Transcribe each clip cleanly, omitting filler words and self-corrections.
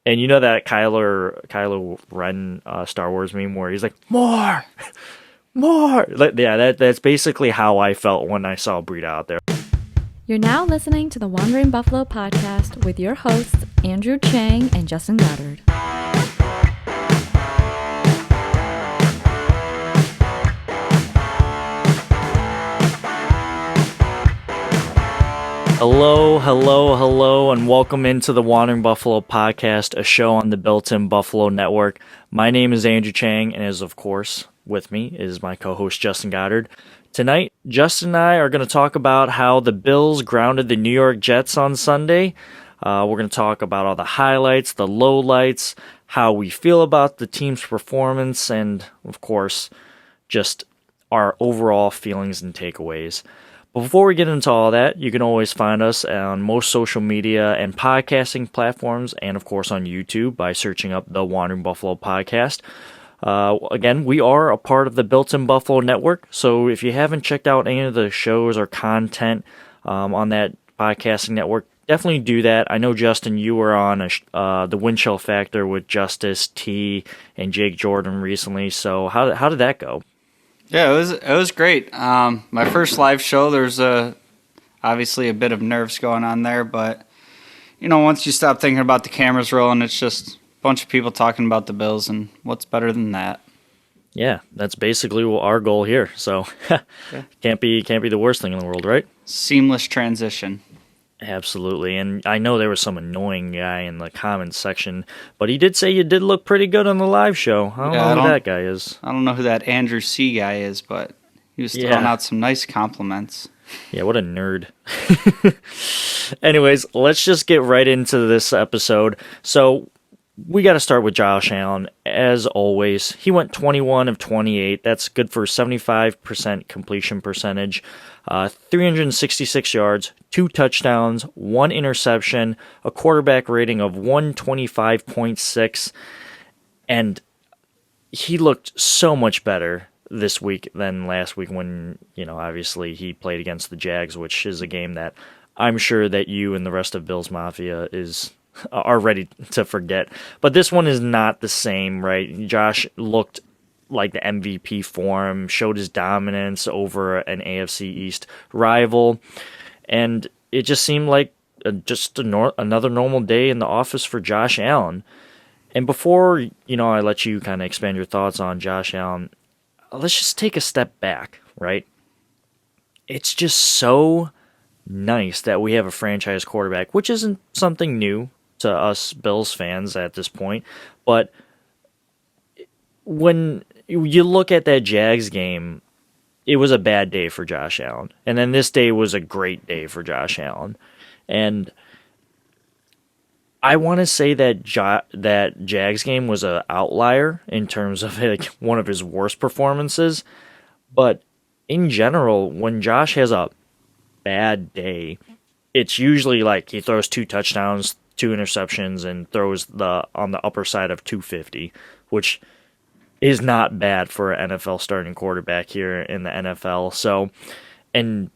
And you know that Kylo Ren Star Wars meme where he's like, more, more. Yeah, that's basically how I felt when I saw Breida out there. You're now listening to the Wandering Buffalo podcast with your hosts, Andrew Chang and Justin Goddard. Hello, and welcome into the Wandering Buffalo podcast, a show on the Built-In Buffalo Network. My name is Andrew Chang, and as of course, with me is my co-host Justin Goddard. Tonight, Justin and I are going to talk about how the Bills grounded the New York Jets on Sunday. We're going to talk about all the highlights, the lowlights, how we feel about the team's performance, and of course, just our overall feelings and takeaways. But before we get into all that, you can always find us on most social media and podcasting platforms, and of course on YouTube by searching up the Wandering Buffalo podcast. Again, we are a part of the Built-In Buffalo Network, so if you haven't checked out any of the shows or content on that podcasting network, definitely do that. I know, Justin, you were on the Wind Chill Factor with Justice, T, and Jake Jordan recently, so how did that go? Yeah, it was great. My first live show, there's obviously a bit of nerves going on there, but once you stop thinking about the cameras rolling, it's just a bunch of people talking about the Bills, and what's better than that? Yeah, that's basically our goal here. So yeah. can't be the worst thing in the world, right? Seamless transition. Absolutely, and I know there was some annoying guy in the comments section, but he did say you did look pretty good on the live show. I don't know who that guy is. I don't know who that Andrew C. guy is, but he was throwing out some nice compliments. Yeah, what a nerd. Anyways, let's just get right into this episode. So we got to start with Josh Allen. As always, he went 21 of 28. That's good for 75% completion percentage. 366 yards, 2 touchdowns, 1 interception, a quarterback rating of 125.6, and he looked so much better this week than last week when, obviously he played against the Jags, which is a game that I'm sure that you and the rest of Bills Mafia are ready to forget. But this one is not the same, right? Josh looked like the MVP form, showed his dominance over an AFC East rival, and it just seemed like another normal day in the office for Josh Allen. And before, I let you kind of expand your thoughts on Josh Allen, let's just take a step back, right? It's just so nice that we have a franchise quarterback, which isn't something new to us Bills fans at this point, but when you look at that Jags game, it was a bad day for Josh Allen. And then this day was a great day for Josh Allen. And I want to say that that Jags game was an outlier in terms of one of his worst performances. But in general, when Josh has a bad day, it's usually like he throws 2 touchdowns, 2 interceptions, and throws on the upper side of 250, which is not bad for an NFL starting quarterback here in the NFL. So, and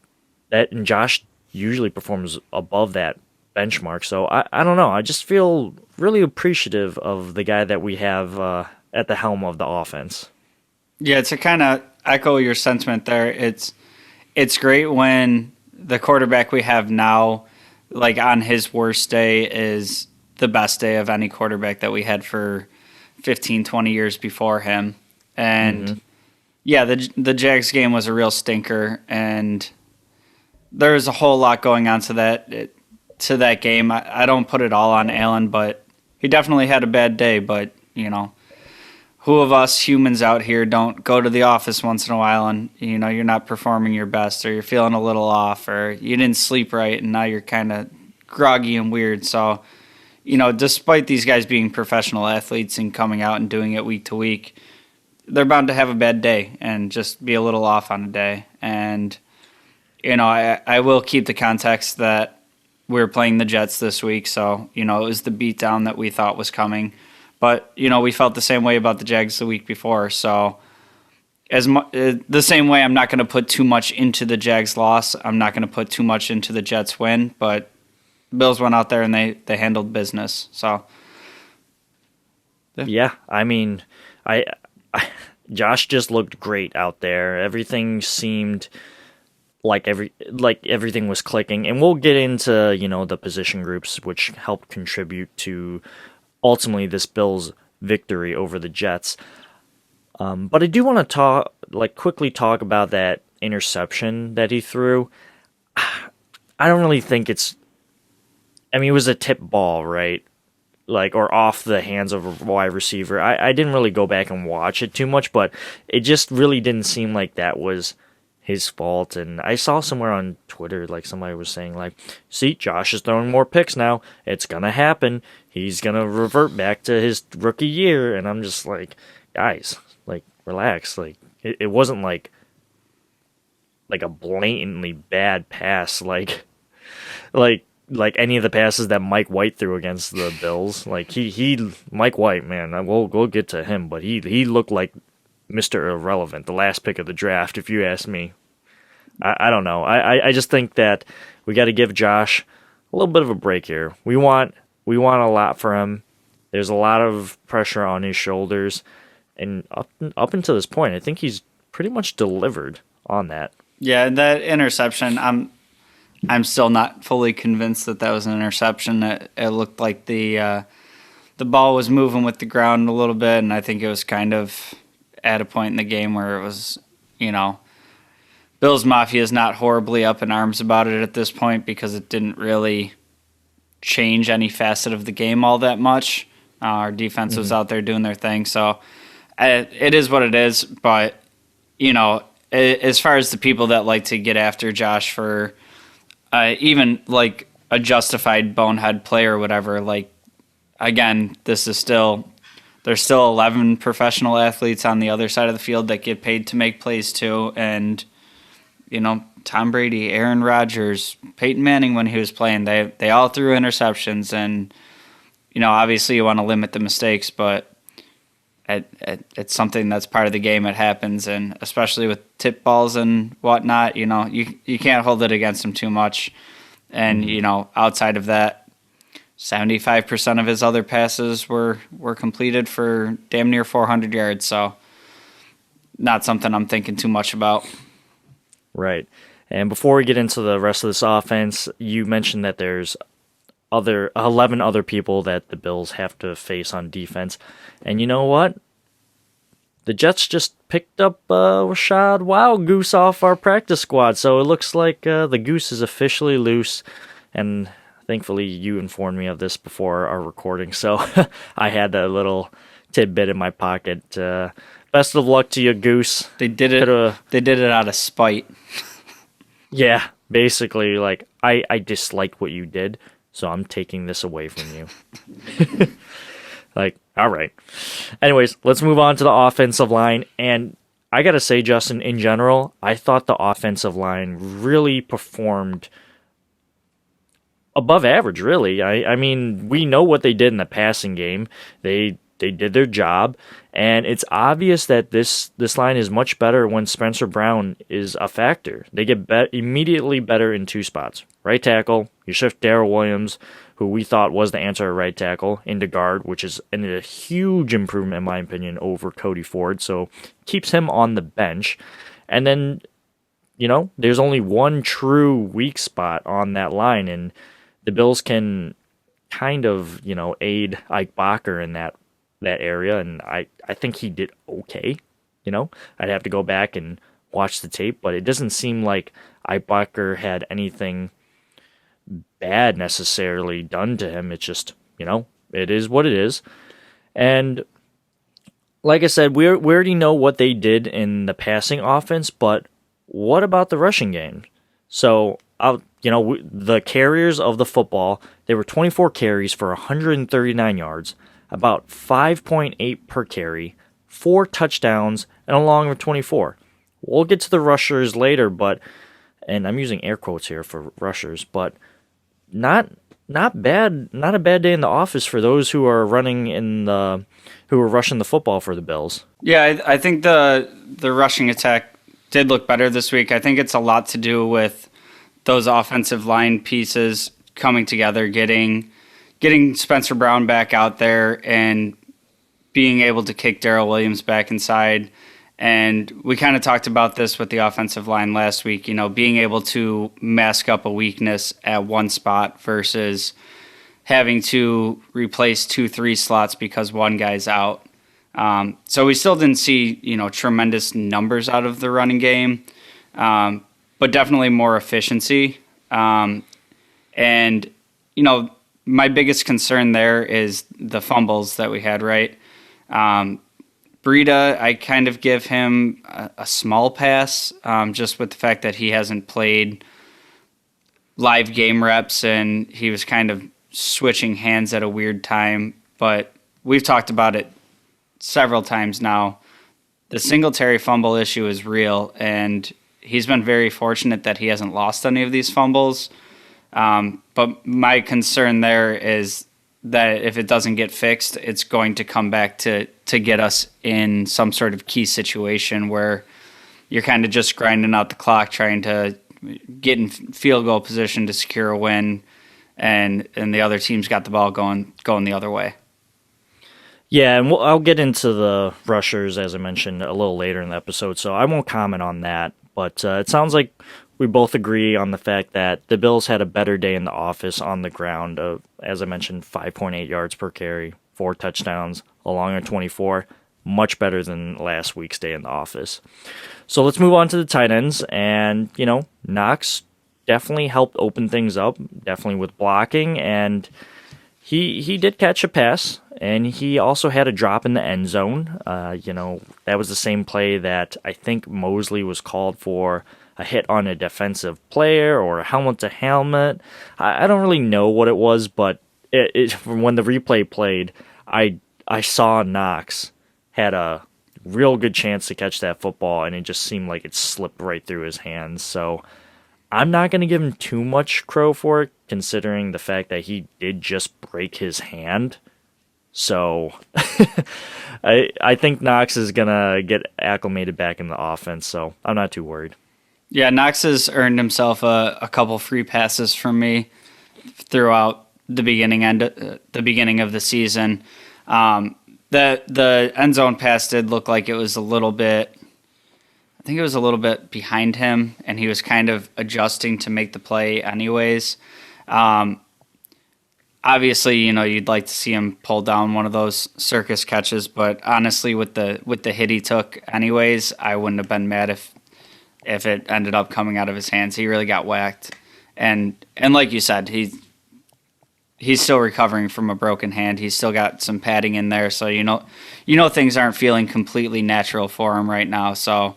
Josh usually performs above that benchmark. So I don't know. I just feel really appreciative of the guy that we have at the helm of the offense. Yeah, to kind of echo your sentiment there, it's great when the quarterback we have now, like on his worst day, is the best day of any quarterback that we had for 15, 20 years before him. And yeah, the Jags game was a real stinker, and there was a whole lot going on to that game. I don't put it all on Allen, but he definitely had a bad day. But who of us humans out here don't go to the office once in a while and you're not performing your best, or you're feeling a little off, or you didn't sleep right and now you're kind of groggy and weird. So despite these guys being professional athletes and coming out and doing it week to week, they're bound to have a bad day and just be a little off on a day. And, I will keep the context that we're playing the Jets this week. So, it was the beatdown that we thought was coming. But, we felt the same way about the Jags the week before. So, the same way, I'm not going to put too much into the Jags loss. I'm not going to put too much into the Jets win. But Bills went out there and they handled business. So Yeah, I mean, I Josh just looked great out there. Everything seemed like everything was clicking, and we'll get into the position groups which helped contribute to ultimately this Bills victory over the Jets. But I do want to quickly talk about that interception that he threw. I don't really think it's. I mean, it was a tip ball, right? Or off the hands of a wide receiver. I didn't really go back and watch it too much, but it just really didn't seem like that was his fault. And I saw somewhere on Twitter, somebody was saying, see, Josh is throwing more picks now. It's going to happen. He's going to revert back to his rookie year. And I'm just like, guys, relax. It wasn't like a blatantly bad pass, like any of the passes that Mike White threw against the Bills. Mike White, man, we'll get to him, but he looked like Mr. Irrelevant, the last pick of the draft, if you ask me. I don't know. I just think that we got to give Josh a little bit of a break here. We want a lot for him. There's a lot of pressure on his shoulders, and up until this point, I think he's pretty much delivered on that. Yeah, that interception, I'm still not fully convinced that was an interception. It looked like the ball was moving with the ground a little bit, and I think it was kind of at a point in the game where it was, Bills Mafia is not horribly up in arms about it at this point because it didn't really change any facet of the game all that much. Our defense was out there doing their thing, so it is what it is. But, as far as the people that like to get after Josh for even a justified bonehead play or whatever, again, there's still 11 professional athletes on the other side of the field that get paid to make plays too. And, Tom Brady, Aaron Rodgers, Peyton Manning, when he was playing, they all threw interceptions. And, obviously you want to limit the mistakes, but it's something that's part of the game. It happens. And especially with tip balls and whatnot, you can't hold it against him too much. And, outside of that, 75% of his other passes were completed for damn near 400 yards. So not something I'm thinking too much about. Right. And before we get into the rest of this offense, you mentioned that there's 11 other people that the Bills have to face on defense. And you know what? The Jets just picked up Rashad Wild Goose off our practice squad. So it looks like the Goose is officially loose. And thankfully, you informed me of this before our recording, so I had a little tidbit in my pocket. Best of luck to you, Goose. They did it. They did it out of spite. Yeah, basically, I disliked what you did, so I'm taking this away from you. All right. Anyways, let's move on to the offensive line, and I gotta say, Justin, in general, I thought the offensive line really performed above average, really. I mean, we know what they did in the passing game. They did their job, and it's obvious that this line is much better when Spencer Brown is a factor. They get immediately better in two spots. Right tackle, you shift Darrell Williams, who we thought was the answer at right tackle, into guard, which is a huge improvement, in my opinion, over Cody Ford, so keeps him on the bench. And then, there's only one true weak spot on that line, and the Bills can kind of, aid Ike Bacher in that area, and I think he did okay. I'd have to go back and watch the tape, but it doesn't seem like Ike Bacher had anything bad necessarily done to him. It's just, it is what it is. And like I said, we already know what they did in the passing offense, but what about the rushing game? So, the carriers of the football, they were 24 carries for 139 yards, about 5.8 per carry, 4 touchdowns, and a long of 24. We'll get to the rushers later, and I'm using air quotes here for rushers, but not bad, not a bad day in the office for those who are rushing the football for the Bills. Yeah, I think the rushing attack did look better this week. I think it's a lot to do with those offensive line pieces coming together, getting Spencer Brown back out there, and being able to kick Darrell Williams back inside. And we kind of talked about this with the offensive line last week, being able to mask up a weakness at one spot versus having to replace 2-3 slots because one guy's out. So we still didn't see, tremendous numbers out of the running game, but definitely more efficiency. And, my biggest concern there is the fumbles that we had, right? Breida, I kind of give him a small pass, just with the fact that he hasn't played live game reps and he was kind of switching hands at a weird time. But we've talked about it several times now. The Singletary fumble issue is real, and he's been very fortunate that he hasn't lost any of these fumbles. But my concern there is that if it doesn't get fixed, it's going to come back to get us in some sort of key situation where you're kind of just grinding out the clock, trying to get in field goal position to secure a win, and the other team's got the ball going the other way. Yeah, and I'll get into the rushers, as I mentioned, a little later in the episode, so I won't comment on that. But it sounds like we both agree on the fact that the Bills had a better day in the office on the ground of, as I mentioned, 5.8 yards per carry, 4 touchdowns, along a 24. Much better than last week's day in the office. So let's move on to the tight ends. And, Knox definitely helped open things up, definitely with blocking. And he did catch a pass, and he also had a drop in the end zone. That was the same play that I think Mosley was called for a hit on a defensive player or a helmet to helmet. I don't really know what it was, but when the replay played, I saw Knox had a real good chance to catch that football, and it just seemed like it slipped right through his hands. So I'm not going to give him too much crow for it, considering the fact that he did just break his hand. So I think Knox is going to get acclimated back in the offense, so I'm not too worried. Yeah, Knox has earned himself a couple free passes from me throughout the beginning of the season. The end zone pass did look like it was a little bit behind him, and he was kind of adjusting to make the play anyways. Obviously, you'd like to see him pull down one of those circus catches, but honestly, with the hit he took anyways, I wouldn't have been mad if it ended up coming out of his hands. He really got whacked. And like you said, he's still recovering from a broken hand. He's still got some padding in there, so things aren't feeling completely natural for him right now. So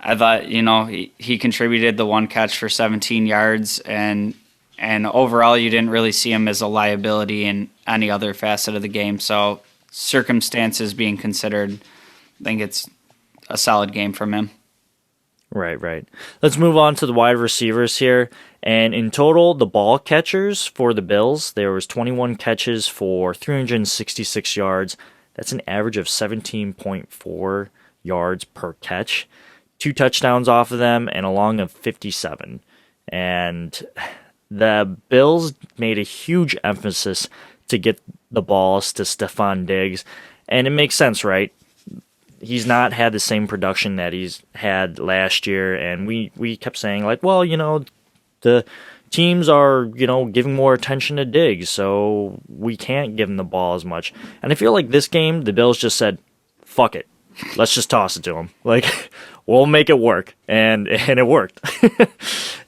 I thought, he contributed the one catch for 17 yards, and overall you didn't really see him as a liability in any other facet of the game. So circumstances being considered, I think it's a solid game from him. Right. Let's move on to the wide receivers here. And in total, the ball catchers for the Bills, there was 21 catches for 366 yards. That's an average of 17.4 yards per catch. 2 touchdowns off of them and a long of 57. And the Bills made a huge emphasis to get the balls to Stefon Diggs. And it makes sense, right? He's not had the same production that he's had last year, and we kept saying, like, well, the teams are, giving more attention to Diggs, so we can't give him the ball as much. And I feel like this game, the Bills just said, fuck it. Let's just toss it to him. Like, we'll make it work. And it worked.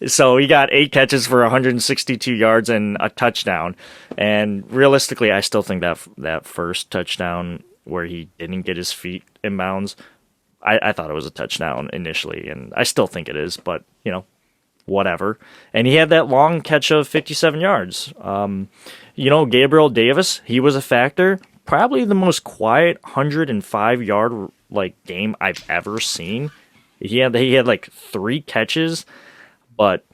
So he got 8 catches for 162 yards and a touchdown. And realistically, I still think that first touchdown where he didn't get his feet in bounds, I thought it was a touchdown initially, and I still think it is, but, whatever. And he had that long catch of 57 yards. Gabriel Davis, he was a factor. Probably the most quiet 105-yard game I've ever seen. He had like 3 catches, but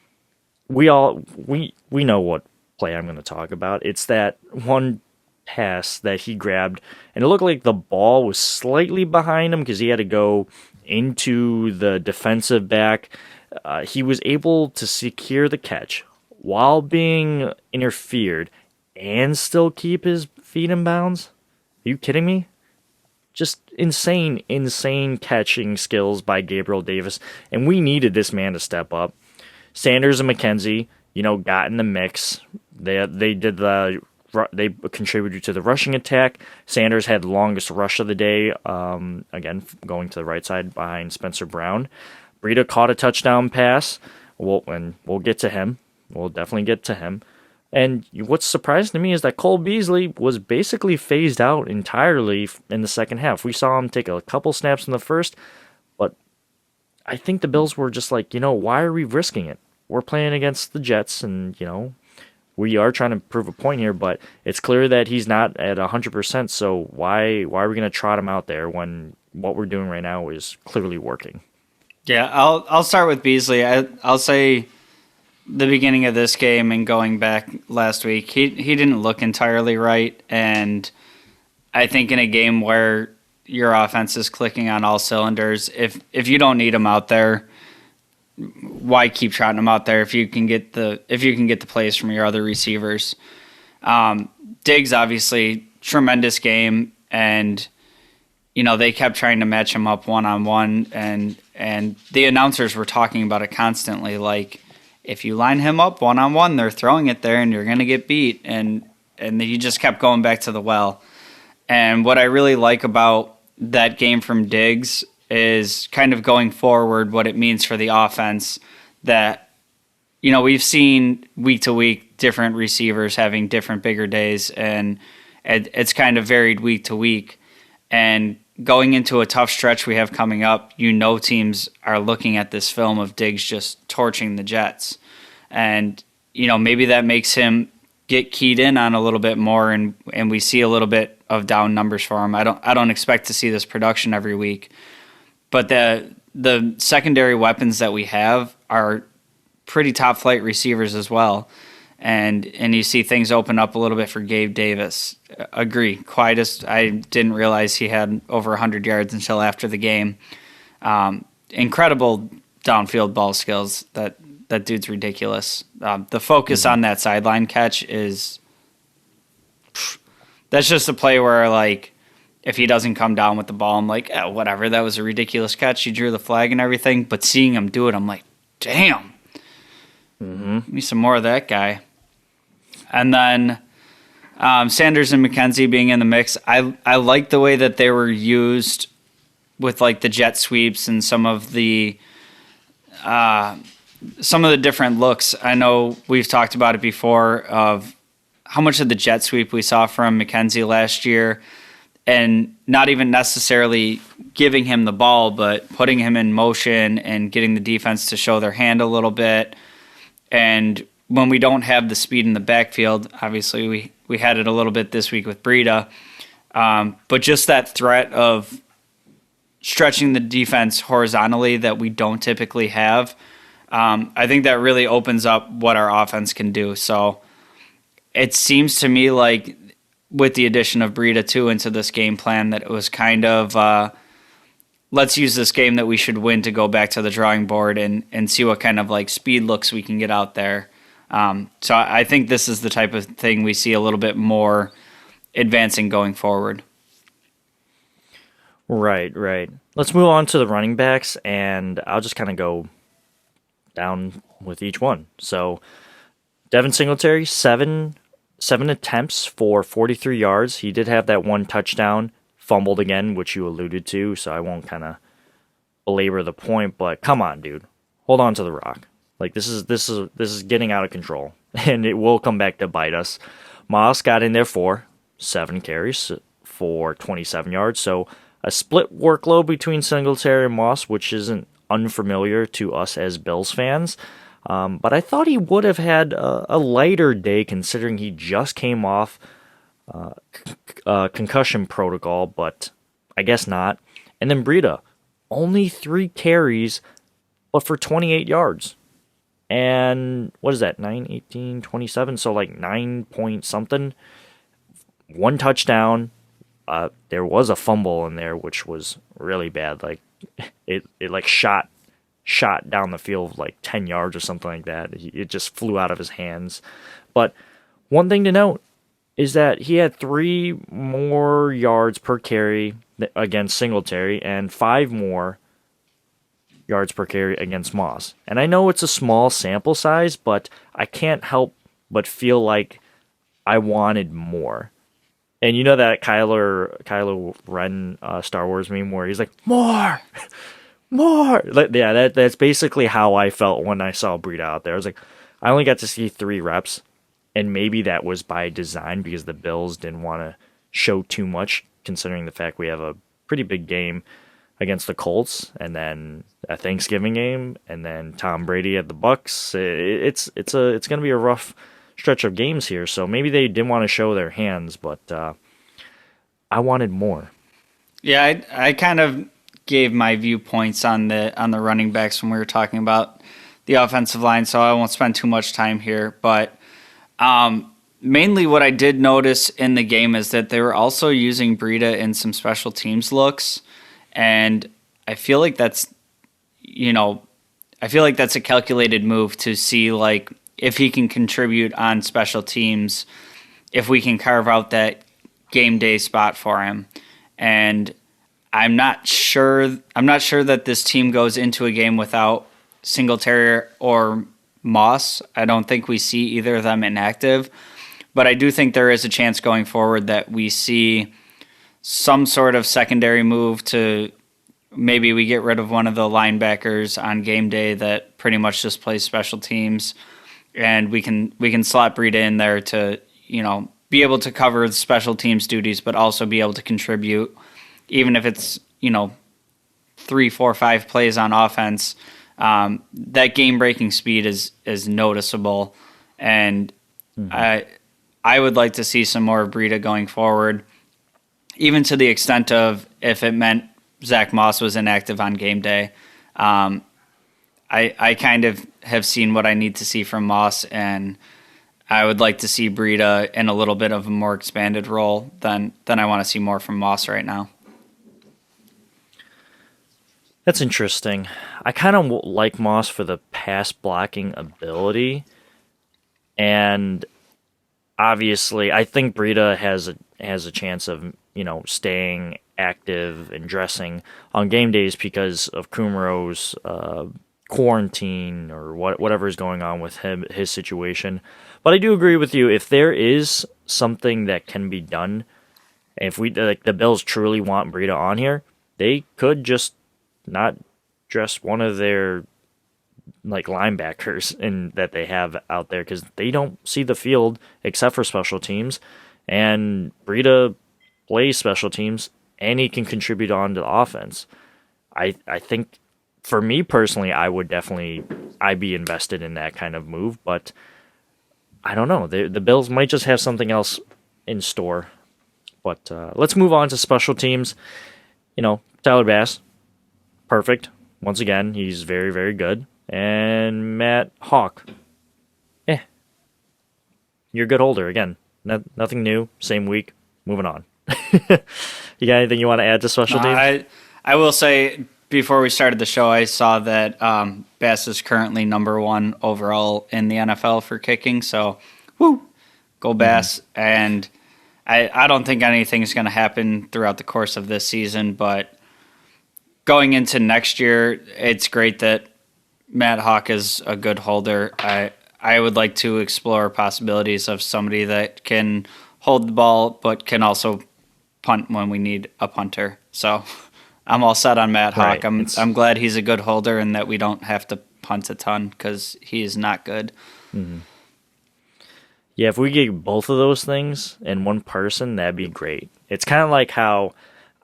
we know what play I'm going to talk about. It's that one pass that he grabbed, and it looked like the ball was slightly behind him because he had to go into the defensive back. He was able to secure the catch while being interfered and still keep his feet in bounds. Are you kidding me? Just insane catching skills by Gabriel Davis, and we needed this man to step up. Sanders and McKenzie, got in the mix. They contributed to the rushing attack. Sanders had the longest rush of the day, again going to the right side behind Spencer Brown. Breida caught a touchdown pass. We'll get to him. We'll definitely get to him. And what's surprising to me is that Cole Beasley was basically phased out entirely in the second half. We saw him take a couple snaps in the first, but I think the Bills were just like, why are we risking it? We're playing against the Jets, and, we are trying to prove a point here, but it's clear that he's not at 100%, so why are we going to trot him out there when what we're doing right now is clearly working? Yeah, I'll start with Beasley. I'll say the beginning of this game and going back last week, he didn't look entirely right, and I think in a game where your offense is clicking on all cylinders, if you don't need him out there, why keep trotting him out there if you can get the plays from your other receivers? Diggs, obviously, tremendous game, and they kept trying to match him up one-on-one, and the announcers were talking about it constantly, like, if you line him up one-on-one, they're throwing it there and you're going to get beat. And he just kept going back to the well. And what I really like about that game from Diggs is kind of going forward what it means for the offense that, we've seen week to week different receivers having different bigger days, and it's kind of varied week to week. And going into a tough stretch we have coming up, teams are looking at this film of Diggs just torching the Jets. And, maybe that makes him get keyed in on a little bit more, and we see a little bit of down numbers for him. I don't expect to see this production every week. But the secondary weapons that we have are pretty top flight receivers as well. And you see things open up a little bit for Gabe Davis. Agree. I didn't realize he had over 100 yards until after the game. Incredible downfield ball skills. That dude's ridiculous. The focus on that sideline catch is... That's just a play where, like, if he doesn't come down with the ball, I'm like, oh, whatever, that was a ridiculous catch. He drew the flag and everything. But seeing him do it, I'm like, damn. Give me some more of that guy. And then Sanders and McKenzie being in the mix. I like the way that they were used with like the jet sweeps and some of the different looks. I know we've talked about it before of how much of the jet sweep we saw from McKenzie last year, and not even necessarily giving him the ball, but putting him in motion and getting the defense to show their hand a little bit. And when we don't have the speed in the backfield, obviously we had it a little bit this week with Breida, but just that threat of stretching the defense horizontally that we don't typically have, I think that really opens up what our offense can do. So it seems to me like with the addition of Breida too into this game plan that it was kind of let's use this game that we should win to go back to the drawing board and see what kind of like speed looks we can get out there. So I think this is the type of thing we see a little bit more advancing going forward. Right. Let's move on to the running backs, and I'll just kind of go down with each one. So Devin Singletary, seven attempts for 43 yards. He did have that one touchdown, fumbled again, which you alluded to, so I won't kind of belabor the point, but come on, dude. Hold on to the rock. Like this is getting out of control, and it will come back to bite us. Moss got in there for 7 carries for 27 yards, so a split workload between Singletary and Moss, which isn't unfamiliar to us as Bills fans. But I thought he would have had a lighter day considering he just came off concussion protocol, but I guess not. And then Breida, only 3 carries, but for 28 yards. And what is that, 9, 18, 27? So like 9 point something. 1 touchdown. There was a fumble in there, which was really bad. Like it like shot down the field like 10 yards or something like that. It just flew out of his hands. But one thing to note is that he had 3 more yards per carry against Singletary and 5 more yards per carry against Moss. And I know it's a small sample size, but I can't help but feel like I wanted more. And you know that Kylo Ren Star Wars meme where he's like, more, more. Yeah, that's basically how I felt when I saw Breida out there. I was like, I only got to see 3 reps, and maybe that was by design because the Bills didn't want to show too much, considering the fact we have a pretty big game against the Colts, and then a Thanksgiving game, and then Tom Brady at the Bucks. It's going to be a rough stretch of games here, so maybe they didn't want to show their hands, but I wanted more. Yeah, I kind of gave my viewpoints on the running backs when we were talking about the offensive line, so I won't spend too much time here. But mainly what I did notice in the game is that they were also using Breida in some special teams looks, and I feel like that's a calculated move to see like if he can contribute on special teams, if we can carve out that game day spot for him. And I'm not sure that this team goes into a game without Singletary or Moss. I don't think we see either of them inactive, but I do think there is a chance going forward that we see some sort of secondary move to maybe we get rid of one of the linebackers on game day that pretty much just plays special teams, and we can slot Breida in there to, be able to cover the special teams duties, but also be able to contribute, even if it's, 3, 4, 5 plays on offense. That game-breaking speed is noticeable, and I would like to see some more of Breida going forward, even to the extent of if it meant Zach Moss was inactive on game day. I kind of have seen what I need to see from Moss, and I would like to see Breida in a little bit of a more expanded role than I want to see more from Moss right now. That's interesting. I kind of like Moss for the pass blocking ability, and obviously, I think Breida has a chance of staying active and dressing on game days because of Kumro's quarantine or whatever is going on with his situation. But I do agree with you. If there is something that can be done, if the Bills truly want Breida on here, they could just not dress one of their linebackers that they have out there because they don't see the field except for special teams, and Breida plays special teams and he can contribute on to the offense. I think for me personally, I'd be invested in that kind of move, but I don't know. The Bills might just have something else in store. But let's move on to special teams. Tyler Bass, perfect. Once again, he's very, very good. And Matt Hawk, you're a good holder. Again, nothing new, same week, moving on. You got anything you want to add to special teams? I will say, before we started the show, I saw that Bass is currently number 1 overall in the NFL for kicking. So, go Bass. Mm-hmm. And I don't think anything's going to happen throughout the course of this season. But going into next year, it's great that Matt Hawk is a good holder. I would like to explore possibilities of somebody that can hold the ball but can also punt when we need a punter. So I'm all set on Matt Hawk. Right. I'm glad he's a good holder and that we don't have to punt a ton because he is not good. Mm-hmm. Yeah, if we get both of those things in one person, that'd be great. It's kind of like how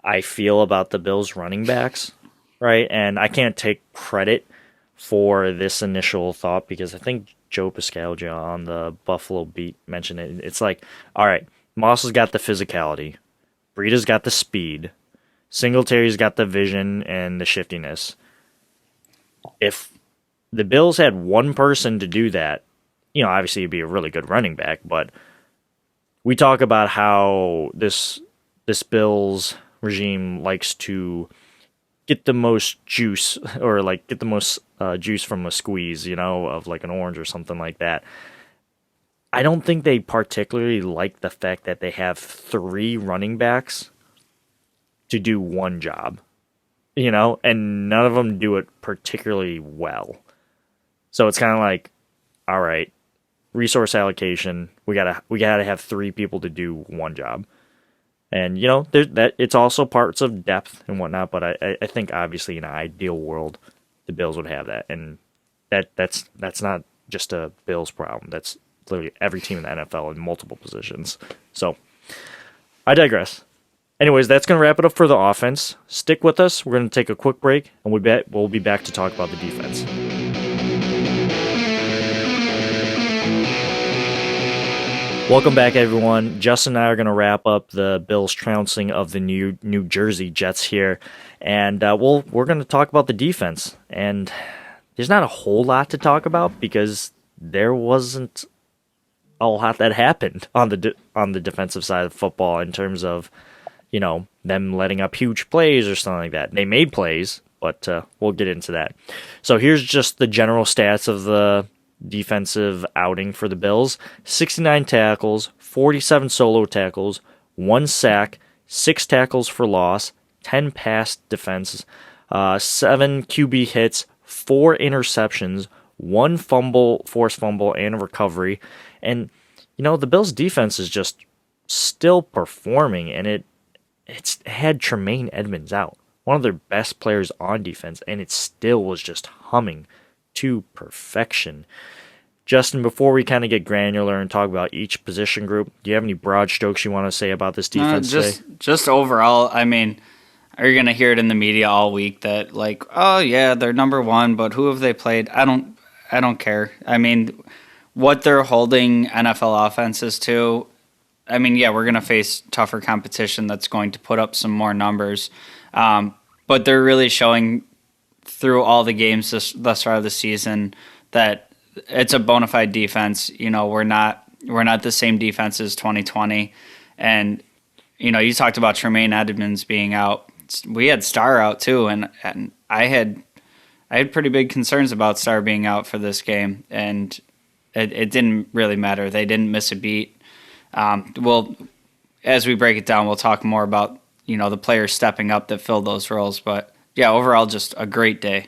I feel about the Bills running backs, right? And I can't take credit for this initial thought because I think Joe Piscalgia on the Buffalo Beat mentioned it. It's like, all right, Moss has got the physicality. Breida's got the speed. Singletary's got the vision and the shiftiness. If the Bills had one person to do that, obviously it'd be a really good running back, but we talk about how this Bills regime likes to get the most juice or get the most juice from a squeeze, of like an orange or something like that. I don't think they particularly like the fact that they have 3 running backs to do one job, and none of them do it particularly well. So it's kind of like, all right, resource allocation. We gotta have 3 people to do one job, and that it's also parts of depth and whatnot. But I think obviously in an ideal world, the Bills would have that, and that's not just a Bills problem. That's literally every team in the NFL in multiple positions. So I digress. Anyways, that's going to wrap it up for the offense. Stick with us. We're going to take a quick break, and we'll be back to talk about the defense. Welcome back, everyone. Justin and I are going to wrap up the Bills trouncing of the New Jersey Jets here, and we're going to talk about the defense. And there's not a whole lot to talk about because there wasn't a lot that happened on the defensive side of football in terms of them letting up huge plays or something like that. They made plays, but we'll get into that. So here's just the general stats of the defensive outing for the Bills. 69 tackles, 47 solo tackles, 1 sack, 6 tackles for loss, 10 pass defense, 7 QB hits, 4 interceptions, 1 forced fumble, and a recovery. And, the Bills' defense is just still performing, and it's had Tremaine Edmonds out, one of their best players on defense, and it still was just humming to perfection. Justin, before we kind of get granular and talk about each position group, do you have any broad strokes you want to say about this defense today? Just overall, I mean, are you going to hear it in the media all week that like, oh yeah, they're number 1, but who have they played? I don't care. I mean, what they're holding NFL offenses to, I mean, yeah, we're going to face tougher competition that's going to put up some more numbers. But they're really showing through all the games thus far this season that it's a bona fide defense. We're not the same defense as 2020. And, you talked about Tremaine Edmonds being out. We had Starr out too, and I had pretty big concerns about Starr being out for this game, and it didn't really matter. They didn't miss a beat. Well, as we break it down, we'll talk more about the players stepping up that filled those roles. But yeah, overall, just a great day.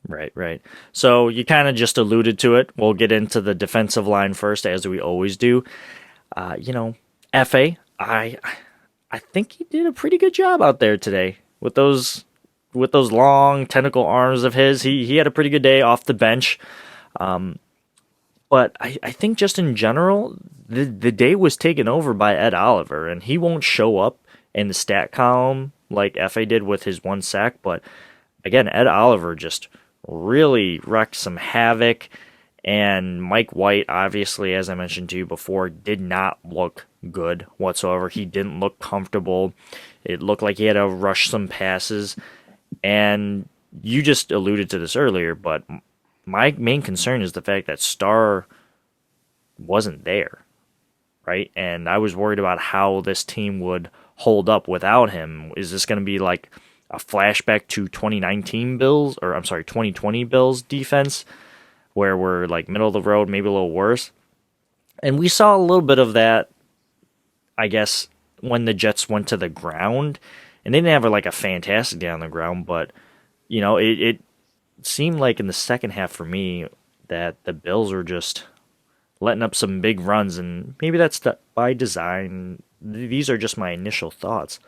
Right. So you kind of just alluded to it. We'll get into the defensive line first, as we always do. Fa, I think he did a pretty good job out there today with those long tentacle arms of his. He had a pretty good day off the bench. But I think just in general, the day was taken over by Ed Oliver, and he won't show up in the stat column like Fa did with his 1 sack. But again, Ed Oliver just really wreaked some havoc, and Mike White, obviously, as I mentioned to you before, did not look good whatsoever. He didn't look comfortable. It looked like he had to rush some passes, and you just alluded to this earlier, but my main concern is the fact that Starr wasn't there, right? And I was worried about how this team would hold up without him. Is this going to be like a flashback to 2020 Bills defense, where we're like middle of the road, maybe a little worse? And we saw a little bit of that, I guess, when the Jets went to the ground, and they didn't have like a fantastic day on the ground, but it seemed like in the second half for me that the Bills were just letting up some big runs, and maybe that's by design. These are just my initial thoughts.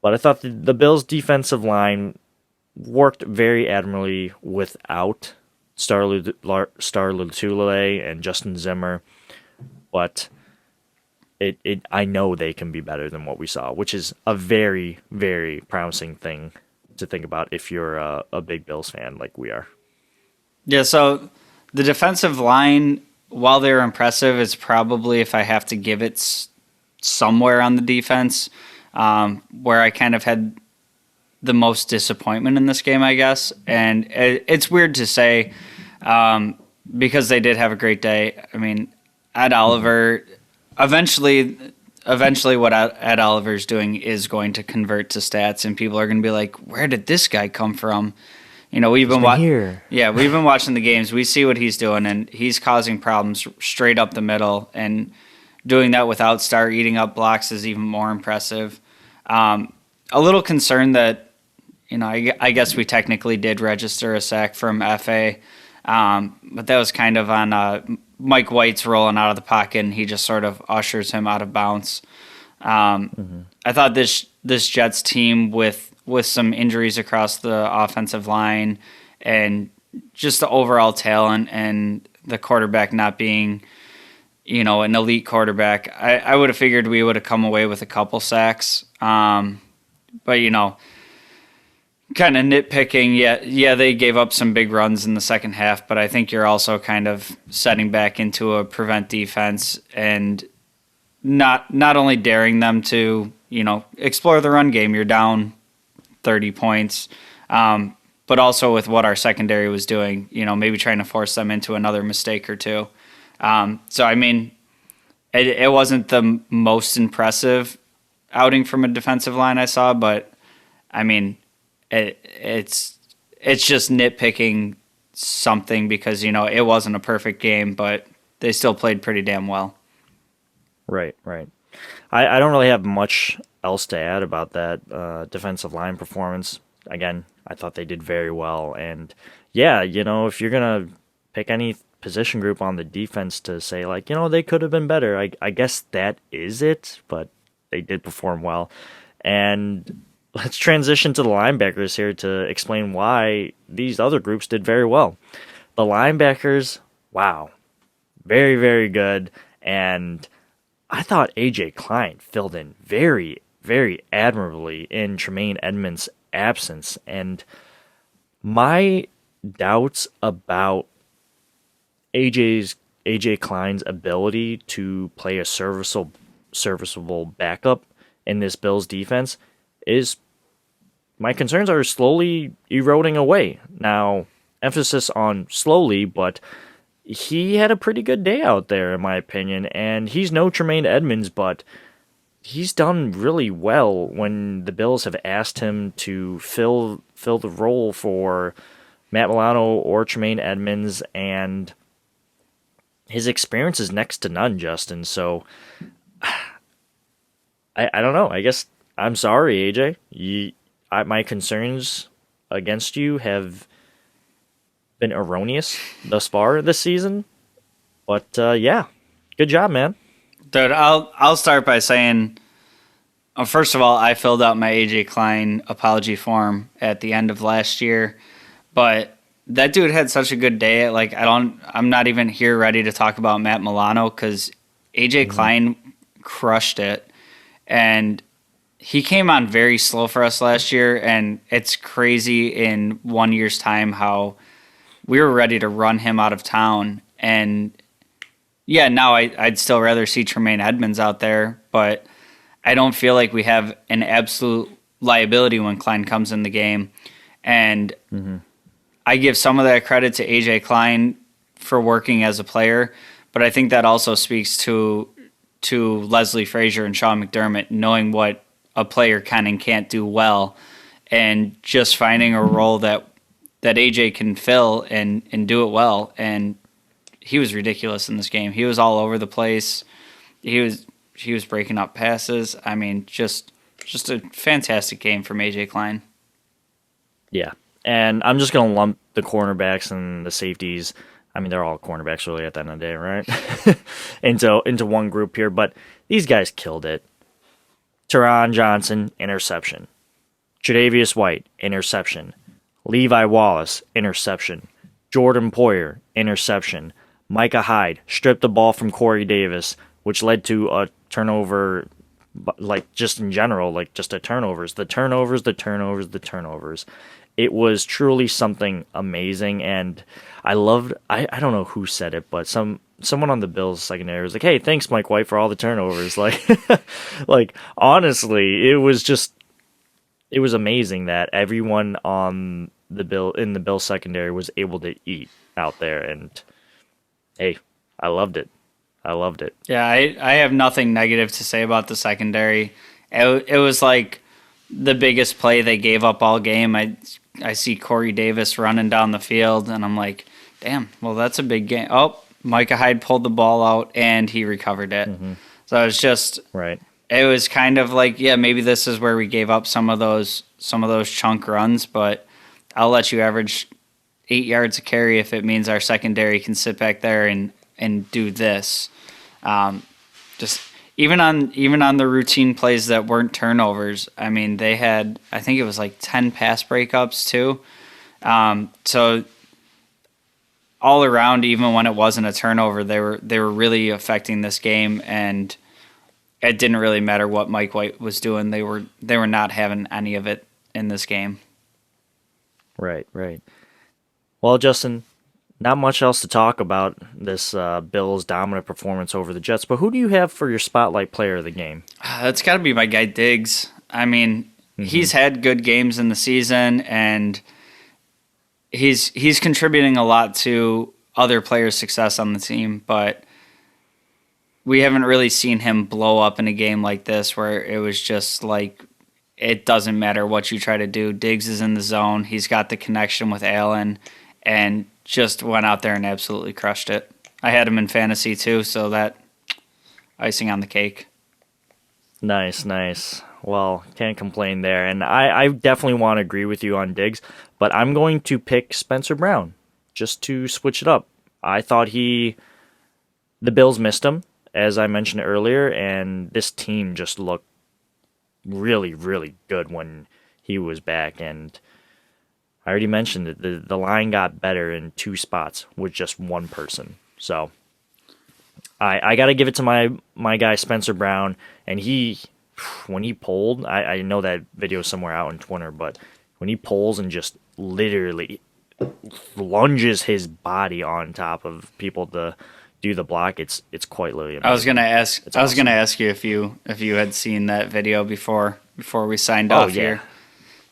But I thought the Bills' defensive line worked very admirably without Star Lotulelei and Justin Zimmer, but I know they can be better than what we saw, which is a very, very promising thing to think about if you're a big Bills fan like we are. Yeah, so the defensive line, while they're impressive, is probably, if I have to give it somewhere on the defense, where I kind of had the most disappointment in this game, I guess. And it's weird to say because they did have a great day. I mean, Ed Oliver, eventually what Ed Oliver's doing is going to convert to stats, and people are going to be like, where did this guy come from? We've been here. Yeah, we've been watching the games. We see what he's doing, and he's causing problems straight up the middle, and doing that without Starr eating up blocks is even more impressive. A little concerned that, I guess we technically did register a sack from FA, but that was kind of on Mike White's rolling out of the pocket, and he just sort of ushers him out of bounds. I thought this Jets team with some injuries across the offensive line and just the overall talent and the quarterback not being, an elite quarterback, I would have figured we would have come away with a couple sacks. But, kind of nitpicking, yeah, they gave up some big runs in the second half, but I think you're also kind of setting back into a prevent defense and not only daring them to, explore the run game. You're down 30 points, but also with what our secondary was doing, maybe trying to force them into another mistake or two. So, I mean, it wasn't the most impressive outing from a defensive line I saw, but I mean, it's just nitpicking something because, it wasn't a perfect game, but they still played pretty damn well. Right. I don't really have much else to add about that defensive line performance. Again, I thought they did very well. And yeah, if you're going to pick any position group on the defense to say, like, they could have been better, I guess that is it, but they did perform well. And let's transition to the linebackers here to explain why these other groups did very well. The linebackers, wow, very, very good. And I thought A.J. Klein filled in very, very admirably in Tremaine Edmonds' absence. And my doubts about A.J. Klein's ability to play a serviceable backup in this Bills defense is, my concerns are slowly eroding away. Now, emphasis on slowly, but he had a pretty good day out there, in my opinion, and he's no Tremaine Edmonds, but he's done really well when the Bills have asked him to fill the role for Matt Milano or Tremaine Edmonds, and his experience is next to none, Justin. So I don't know. I guess I'm sorry, AJ. My concerns against you have been erroneous thus far this season, but yeah, good job, man. Dude, I'll start by saying, first of all, I filled out my AJ Klein apology form at the end of last year, but that dude had such a good day. Like, I'm not even here ready to talk about Matt Milano because AJ Klein crushed it, and he came on very slow for us last year, and it's crazy in 1 year's time how we were ready to run him out of town. And yeah, now I'd still rather see Tremaine Edmonds out there, but I don't feel like we have an absolute liability when Klein comes in the game. And I give some of that credit to AJ Klein for working as a player, but I think that also speaks to Leslie Frazier and Sean McDermott knowing what a player can and can't do well, and just finding a role that AJ can fill and do it well. And he was ridiculous in this game. He was all over the place. He was breaking up passes. I mean, just a fantastic game from AJ Klein. Yeah. And I'm just going to lump the cornerbacks and the safeties. I mean, they're all cornerbacks really at the end of the day, right? into one group here. But these guys killed it. Teron Johnson, interception. Tre'Davious White, interception. Levi Wallace, interception. Jordan Poyer, interception. Micah Hyde stripped the ball from Corey Davis, which led to a turnover, like just in general, like just the turnovers. It was truly something amazing, and I loved, I don't know who said it, but someone on the Bills secondary was like, hey, thanks, Mike White, for all the turnovers. Like honestly, it was amazing that everyone on the Bills secondary was able to eat out there, and hey, I loved it. Yeah, I have nothing negative to say about the secondary. It was like the biggest play they gave up all game. I see Corey Davis running down the field, and I'm like, damn, well, that's a big game. Oh, Micah Hyde pulled the ball out, and he recovered it. So it's just right. it was kind of like, yeah, maybe this is where we gave up some of those chunk runs, but I'll let you average 8 yards a carry if it means our secondary can sit back there and do this. Just even on the routine plays that weren't turnovers, I mean, they had, I think it was like 10 pass breakups too. So all around, even when it wasn't a turnover, they were really affecting this game, and it didn't really matter what Mike White was doing. They were not having any of it in this game. Right. Well, Justin, not much else to talk about this Bills' dominant performance over the Jets, but who do you have for your spotlight player of the game? That's got to be my guy Diggs. I mean, he's had good games in the season, and he's contributing a lot to other players' success on the team, but we haven't really seen him blow up in a game like this where it was just like, it doesn't matter what you try to do. Diggs is in the zone. He's got the connection with Allen, and just went out there and absolutely crushed it. I had him in fantasy too, so that icing on the cake. Nice. Well, can't complain there. And I definitely want to agree with you on Diggs, but I'm going to pick Spencer Brown just to switch it up. I thought the Bills missed him, as I mentioned earlier, and this team just looked really, really good when he was back. And I already mentioned that the line got better in 2 spots with just one person. So I got to give it to my guy Spencer Brown, and when he pulled, I know that video somewhere out on Twitter, but when he pulls and just literally lunges his body on top of people to do the block, it's quite literally amazing. I was gonna ask you if you had seen that video before we signed off here.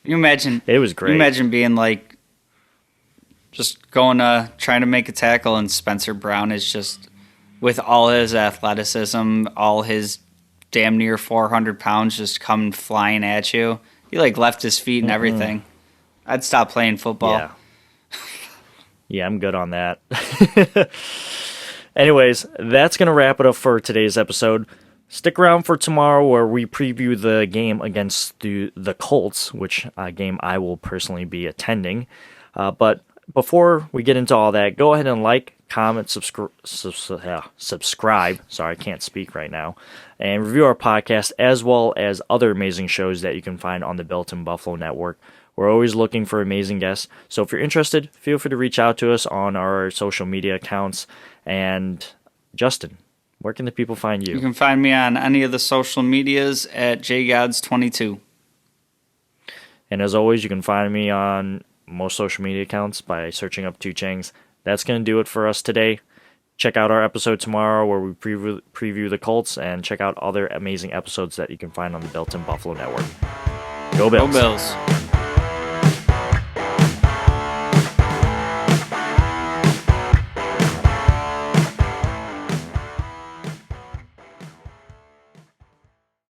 You imagine it was great. You imagine being like just going trying to make a tackle, and Spencer Brown is just, with all his athleticism, all his damn near 400 pounds, just coming flying at you. He like left his feet and everything. I'd stop playing football. Yeah, I'm good on that. Anyways, that's going to wrap it up for today's episode. Stick around for tomorrow where we preview the game against the Colts, which game I will personally be attending. But before we get into all that, go ahead and like, comment, subscribe. Sorry, I can't speak right now. And review our podcast as well as other amazing shows that you can find on the Built in Buffalo Network. We're always looking for amazing guests. So if you're interested, feel free to reach out to us on our social media accounts. And Justin, where can the people find you? You can find me on any of the social medias at jgods22. And as always, you can find me on most social media accounts by searching up Two Changs. That's going to do it for us today. Check out our episode tomorrow where we preview the Colts, and check out other amazing episodes that you can find on the Built in Buffalo Network. Go Bills. Go Bills.